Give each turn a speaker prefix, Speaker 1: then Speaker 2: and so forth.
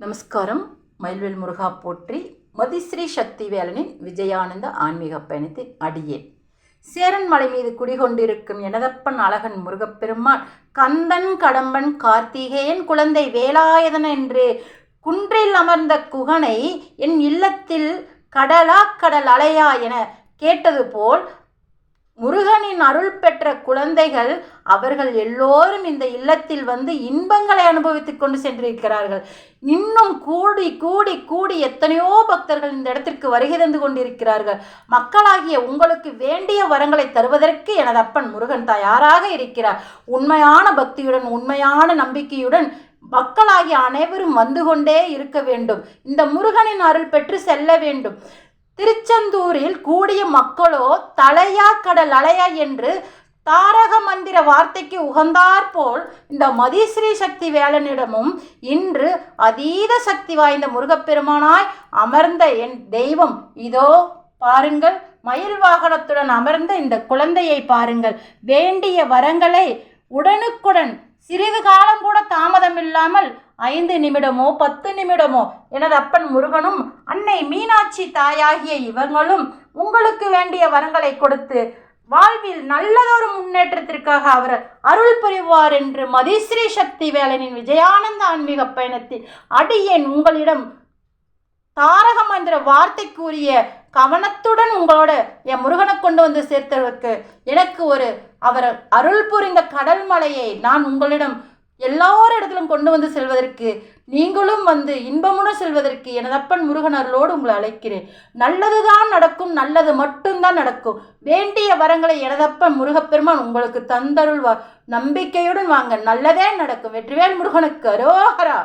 Speaker 1: நமஸ்காரம். மயில்வேல் முருகா போற்றி. மதிஸ்ரீ சக்திவேலனின் விஜயானந்த ஆன்மீக பயணத்தில் அடியேன். சேரன் மலை மீது குடிகொண்டிருக்கும் எனதப்பன் அழகன் முருகப்பெருமான் கந்தன் கடம்பன் கார்த்திகேயன் குழந்தை வேலாயுதன் என்று குன்றில் அமர்ந்த குகனை என் இல்லத்தில் கடலா கடல் அலையா என கேட்டது போல் முருகனின் அருள் பெற்ற குழந்தைகள் அவர்கள் எல்லோரும் இந்த இல்லத்தில் வந்து இன்பங்களை அனுபவித்துக் கொண்டு சென்றிருக்கிறார்கள். இன்னும் கூடி கூடி கூடி எத்தனையோ பக்தர்கள் இந்த இடத்திற்கு வருகை தந்து கொண்டிருக்கிறார்கள். மக்களாகிய உங்களுக்கு வேண்டிய வரங்களை தருவதற்கு எனது அப்பன் முருகன் தயாராக இருக்கிறார். உண்மையான பக்தியுடன் உண்மையான நம்பிக்கையுடன் மக்களாகிய அனைவரும் வந்து கொண்டே இருக்க வேண்டும். இந்த முருகனின் அருள் பெற்று செல்ல வேண்டும். திருச்செந்தூரில் கூடிய மக்களோ தலையா கடல் அலையா என்று தாரக மந்திர வார்த்தைக்கு உகந்தார் போல் இந்த மதிஸ்ரீ சக்தி வேலனிடமும் இன்று அதீத சக்தி வாய்ந்த முருகப்பெருமானாய் அமர்ந்த என் தெய்வம் இதோ பாருங்கள். மயில் வாகனத்துடன் அமர்ந்த இந்த குழந்தையை பாருங்கள். வேண்டிய வரங்களை உடனுக்குடன் சிறிது காலம் கூட தாமதம் இல்லாமல் 5 நிமிடமோ 10 நிமிடமோ எனது அப்பன் முருகனும் அன்னை மீனாட்சி தாயாகிய இவங்களும் உங்களுக்கு வேண்டிய வரங்களை கொடுத்து வாழ்வில் நல்லதொரு முன்னேற்றத்திற்காக அவர் அருள் புரிவார் என்று மதிஸ்ரீ சக்தி வேலனின் விஜயானந்த ஆன்மீக பயணத்தில் அடியேன் உங்களிடம் தாரக மந்திர வார்த்தை கூறிய கவனத்துடன் உங்களோட என் முருகனை கொண்டு வந்து சேர்த்ததற்கு எனக்கு அவர் அருள் புரிந்த கடல் மலையை நான் உங்களிடம் எல்லார் இடத்திலும் கொண்டு வந்து செல்வதற்கு நீங்களும் வந்து இன்பமுடன் செல்வதற்கு எனதப்பன் முருகன் அருளோடு உங்களை அழைக்கிறேன். நல்லதுதான் நடக்கும், நல்லது மட்டும்தான் நடக்கும். வேண்டிய வரங்களை எனதப்பன் முருகப்பெருமான் உங்களுக்கு தந்தருள்வார். நம்பிக்கையுடன் வாங்க, நல்லதே நடக்கும். வெற்றிவேல் முருகனுக்கு அரோகரா.